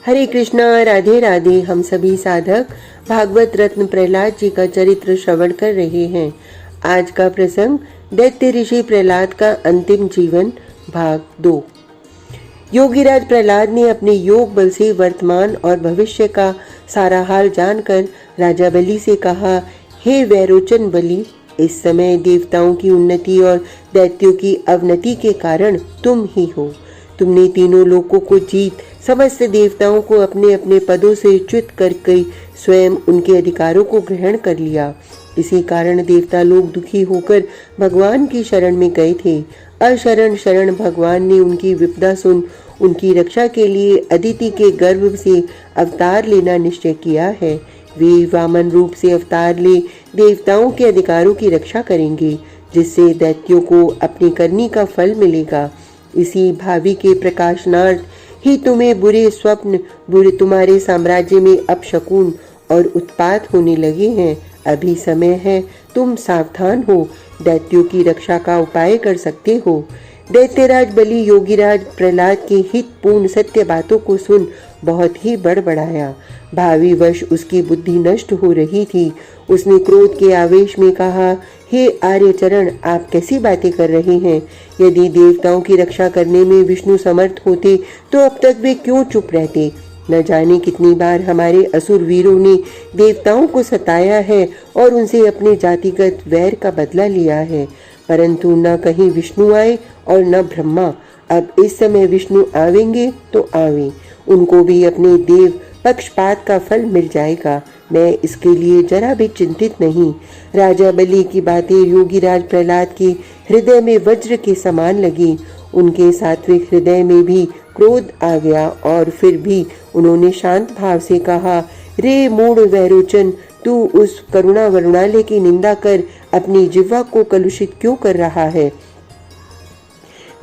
हरे कृष्णा, राधे राधे। हम सभी साधक भागवत रत्न प्रहलाद जी का चरित्र श्रवण कर रहे हैं। आज का प्रसंग दैत्य ऋषि प्रहलाद का अंतिम जीवन भाग 2। योगीराज प्रहलाद ने अपने योग बल से वर्तमान और भविष्य का सारा हाल जानकर राजा बलि से कहा, हे वैरोचन बलि, इस समय देवताओं की उन्नति और दैत्यों की अवनति के कारण तुम ही हो। तुमने तीनों लोकों को जीत समस्त देवताओं को अपने अपने पदों से च्युत करके स्वयं उनके अधिकारों को ग्रहण कर लिया। इसी कारण देवता लोग दुखी होकर भगवान की शरण में गए थे। अशरण शरण भगवान ने उनकी विपदा सुन उनकी रक्षा के लिए अदिति के गर्भ से अवतार लेना निश्चय किया है। वे वामन रूप से अवतार ले देवताओं के अधिकारों की रक्षा करेंगे, जिससे दैत्यों को अपनी करनी का फल मिलेगा। इसी भावी के प्रकाशनार्थ ही तुम्हें बुरे स्वप्न, तुम्हारे साम्राज्य में अपशकुन और उत्पात होने लगे हैं। अभी समय है, तुम सावधान हो, दैत्यों की रक्षा का उपाय कर सकते हो। दैत्यराज बलि योगीराज प्रहलाद की हितपूर्ण सत्य बातों को सुन बहुत ही बड़बड़ाया। भावी वश उसकी बुद्धि नष्ट हो रही थी। उसने क्रोध के आवेश में कहा, हे आर्यचरण, आप कैसी बातें कर रहे हैं? यदि देवताओं की रक्षा करने में विष्णु समर्थ होते तो अब तक वे क्यों चुप रहते? न जाने कितनी बार हमारे असुर वीरों ने देवताओं को सताया है और उनसे अपने जातिगत वैर का बदला लिया है, परंतु न कहीं विष्णु आए और न ब्रह्मा। अब इस समय विष्णु आवेंगे तो आवे, उनको भी अपने देव पक्षपात का फल मिल जाएगा। मैं इसके लिए जरा भी चिंतित नहीं। राजा बलि की बातें योगीराज प्रहलाद के हृदय में वज्र के समान लगी। उनके सात्विक हृदय में भी क्रोध आ गया और फिर भी उन्होंने शांत भाव से कहा, रे मूढ़ वैरोचन, तू उस करुणा वरुणालय की निंदा कर अपनी जिह्वा को कलुषित क्यों कर रहा है?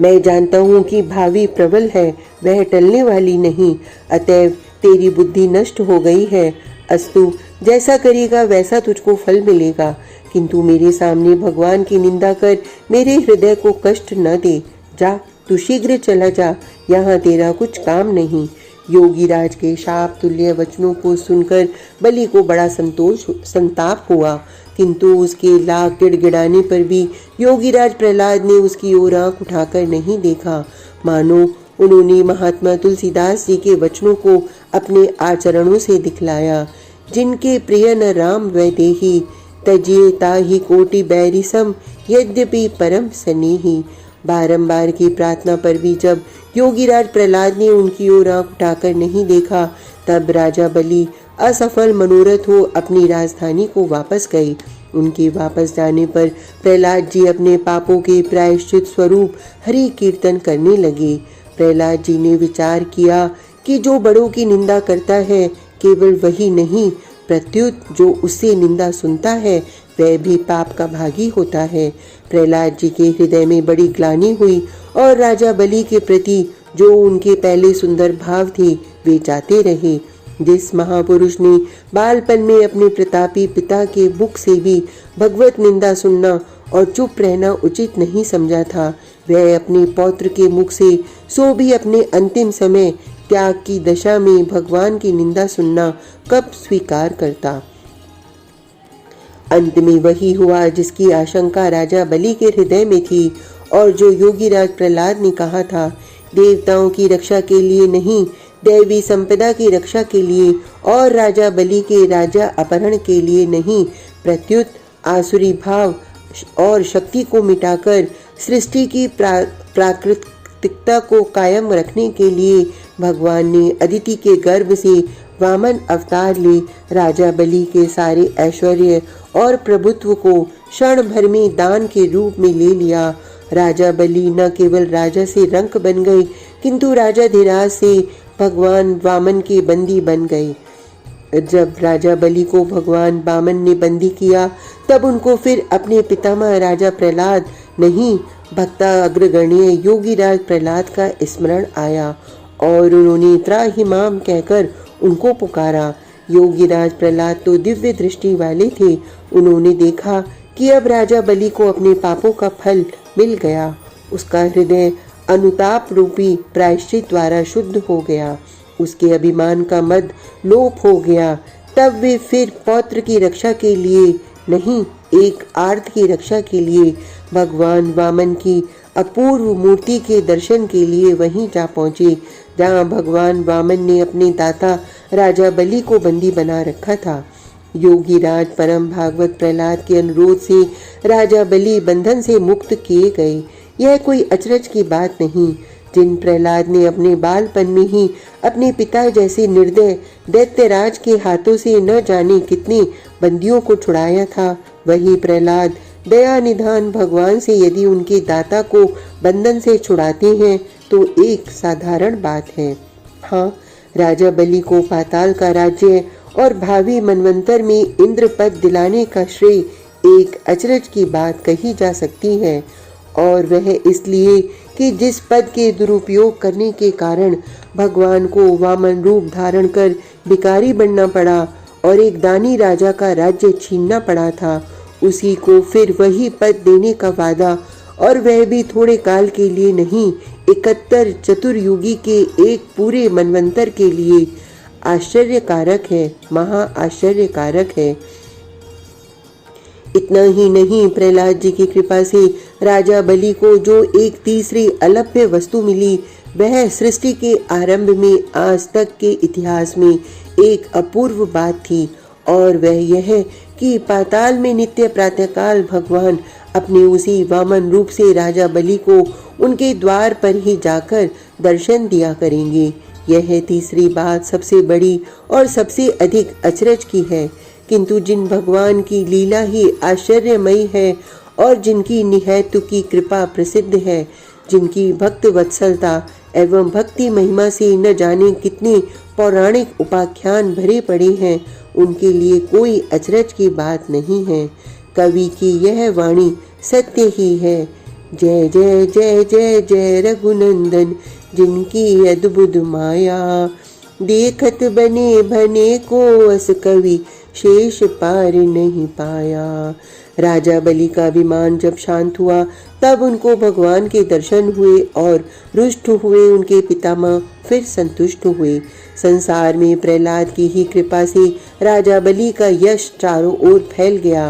मैं जानता हूँ कि भावी प्रबल है, वह टलने वाली नहीं। अतएव तेरी बुद्धि नष्ट हो गई है। अस्तु, जैसा करेगा वैसा तुझको फल मिलेगा, किंतु मेरे सामने भगवान की निंदा कर मेरे हृदय को कष्ट न दे। जा, तू शीघ्र चला जा, यहाँ तेरा कुछ काम नहीं। योगीराज के शाप तुल्य वचनों को सुनकर बलि को बड़ा संताप हुआ, किंतु उसके लाख गिड़गिड़ाने पर भी योगीराज प्रहलाद ने उसकी ओर आंख उठाकर नहीं देखा, मानो उन्होंने महात्मा तुलसीदास जी के वचनों को अपने आचरणों से दिखलाया। जिनके प्रिय न राम वैदेही, तजिए ताहि कोटि बैरिसम, यद्यपि परम स्नेही। बारंबार की प्रार्थना पर भी जब योगीराज प्रहलाद ने उनकी ओर आंख उठाकर नहीं देखा, तब राजा बलि असफल मनोरथ हो अपनी राजधानी को वापस गए। उनके वापस जाने पर प्रहलाद जी अपने पापों के प्रायश्चित स्वरूप हरि कीर्तन करने लगे। प्रहलाद जी ने विचार किया कि जो बड़ों की निंदा करता है केवल वही नहीं, प्रत्युत जो उससे निंदा सुनता है वह भी पाप का भागी होता है। प्रहलाद जी के हृदय में बड़ी ग्लानि हुई और राजा बलि के प्रति जो उनके पहले सुंदर भाव थे वे जाते रहे। जिस महापुरुष ने बालपन में अपने प्रतापी पिता के मुख से भी भगवत निंदा सुनना और चुप रहना उचित नहीं समझा था, वह अपने पौत्र के मुख से सो भी अपने अंतिम समय त्याग की दशा में भगवान की निंदा सुनना कब स्वीकार करता। अंत में वही हुआ जिसकी आशंका राजा बलि के हृदय में थी और जो योगीराज प्रहलाद ने कहा था, देवताओं की रक्षा के लिए नहीं, दैवी संपदा की रक्षा के लिए और राजा बलि के राजा अपहरण के लिए नहीं, प्रत्युत आसुरी भाव और शक्ति को मिटाकर सृष्टि की प्राकृतिकता को कायम रखने के लिए भगवान ने अदिति के गर्भ से वामन अवतार ले राजा बलि के सारे ऐश्वर्य और प्रभुत्व को क्षण भर में दान के रूप में ले लिया। राजा बलि न केवल राजा से रंक बन गए, किंतु राजा धीराज से भगवान वामन के बंदी बन गए। जब राजा बलि को भगवान वामन ने बंदी किया, तब उनको फिर अपने पितामह राजा प्रहलाद नहीं, भक्ता अग्रगण्य योगीराज प्रहलाद का स्मरण आया और उन्होंने त्राहिमाम कहकर उनको पुकारा। योगीराज प्रहलाद तो दिव्य दृष्टि वाले थे। उन्होंने देखा कि अब राजा बलि को अपने पापों का फल मिल गया। उसका हृदय अनुताप रूपी प्रायश्चित द्वारा शुद्ध हो गया। उसके अभिमान का मद लोप हो गया। तब वे फिर पौत्र की रक्षा के लिए नहीं, एक आर्त की रक्षा के लिए भगवान वामन की अपूर्व मूर्ति के दर्शन के लिए वहीं जा पहुंचे जहां भगवान वामन ने अपने दाता राजा बलि को बंदी बना रखा था। योगीराज परम भागवत प्रहलाद के अनुरोध से राजा बलि बंधन से मुक्त किए गए। यह कोई अचरज की बात नहीं। जिन प्रहलाद ने अपने बालपन में ही अपने पिता जैसे निर्दय दैत्यराज के हाथों से न जाने कितने बंदियों को छुड़ाया था, वही प्रहलाद दया निधान भगवान से यदि उनके दाता को बंधन से छुड़ाते हैं तो एक साधारण बात है। हाँ, राजा बलि को पाताल का राज्य और भावी मनवंतर में इंद्र पद दिलाने का श्रेय एक अचरज की बात कही जा सकती है, और वह इसलिए कि जिस पद के दुरुपयोग करने के कारण भगवान को वामन रूप धारण कर भिखारी बनना पड़ा और एक दानी राजा का राज्य छीनना पड़ा था, उसी को फिर वही पद देने का वादा, और वह भी थोड़े काल के लिए नहीं, 71 चतुर्युगी के एक पूरे मनवंतर के लिए आश्चर्यकारक है, महा आश्चर्यकारक है। इतना ही नहीं, प्रहलाद जी की कृपा से राजा बलि को जो एक तीसरी अलभ्य वस्तु मिली, वह सृष्टि के आरंभ में आज तक के इतिहास में एक अपूर्व बात थी, और वह यह कि पाताल में नित्य प्रातःकाल भगवान अपने उसी वामन रूप से राजा बलि को उनके द्वार पर ही जाकर दर्शन दिया करेंगे। यह तीसरी बात सबसे बड़ी और सबसे अधिक अचरज की है, किंतु जिन भगवान की लीला ही आश्चर्यमयी है और जिनकी निहैतु की कृपा प्रसिद्ध है, जिनकी भक्त वत्सलता एवं भक्ति महिमा से न जाने कितने पौराणिक उपाख्यान भरे पड़े हैं, उनके लिए कोई अचरज की बात नहीं है। कवि की यह वाणी सत्य ही है। जय जय जय जय जय रघुनंदन, जिनकी अद्भुत माया, देखत बने भने को अस कवि, शेष पार नहीं पाया। राजा बलि का अभिमान जब शांत हुआ तब उनको भगवान के दर्शन हुए और रुष्ट हुए उनके पितामह फिर संतुष्ट हुए। संसार में प्रहलाद की ही कृपा से राजा बलि का यश चारों ओर फैल गया।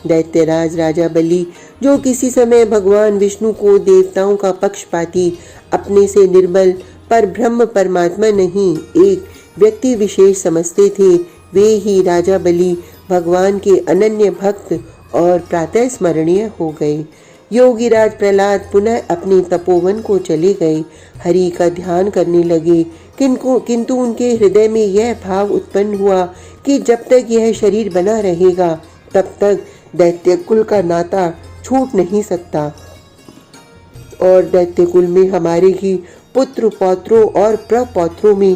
दैत्यराज राजा बलि, जो किसी समय भगवान विष्णु को देवताओं का पक्षपाती, अपने से निर्बल पर ब्रह्म परमात्मा नहीं एक व्यक्ति विशेष समझते थे, वे ही राजा बलि भगवान के अनन्य भक्त और प्रातः स्मरणीय हो गए। योगीराज प्रहलाद पुनः अपने तपोवन को चले गए, हरि का ध्यान करने लगे, किंतु उनके हृदय में यह भाव उत्पन्न हुआ कि जब तक यह शरीर बना रहेगा तब तक दैत्य कुल का नाता छूट नहीं सकता, और दैत्य कुल में हमारे ही पुत्र पौत्रों और प्रपौत्रों में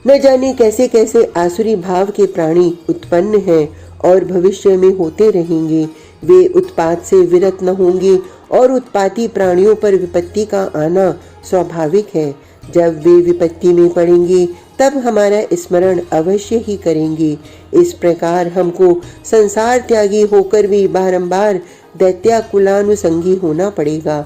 न जाने कैसे कैसे आसुरी भाव के प्राणी उत्पन्न हैं और भविष्य में होते रहेंगे। वे उत्पात से विरत न होंगे और उत्पाती प्राणियों पर विपत्ति का आना स्वाभाविक है। जब वे विपत्ति में पड़ेंगे तब हमारा स्मरण अवश्य ही करेंगे। इस प्रकार हमको संसार त्यागी होकर भी बारंबार दैत्याकुलानुसंगी होना पड़ेगा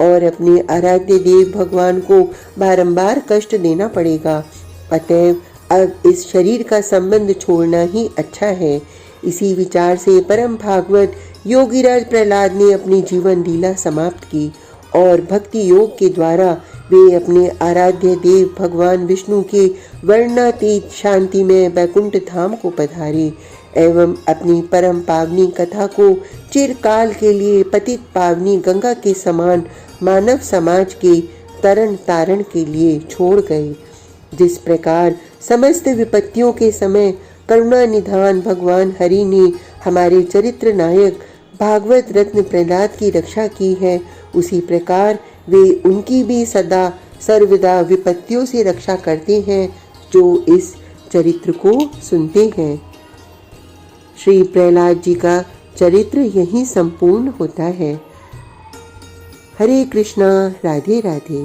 और अपने आराध्य देव भगवान को बारंबार कष्ट देना पड़ेगा। अतएव अब इस शरीर का संबंध छोड़ना ही अच्छा है। इसी विचार से परम भागवत योगीराज प्रहलाद ने अपनी जीवन लीला समाप्त की और भक्ति योग के द्वारा वे अपने आराध्य देव भगवान विष्णु के वर्णातीत शांतिमय वैकुंठ धाम को पधारे एवं अपनी परम पावनी कथा को चिरकाल के लिए पतित पावनी गंगा के समान मानव समाज के तरण तारण के लिए छोड़ गए। जिस प्रकार समस्त विपत्तियों के समय करुणा निधान भगवान हरि ने हमारे चरित्र नायक भागवत रत्न प्रहलाद की रक्षा की है, उसी प्रकार वे उनकी भी सदा सर्वदा विपत्तियों से रक्षा करते हैं जो इस चरित्र को सुनते हैं। श्री प्रहलाद जी का चरित्र यहीं संपूर्ण होता है। हरे कृष्णा, राधे राधे।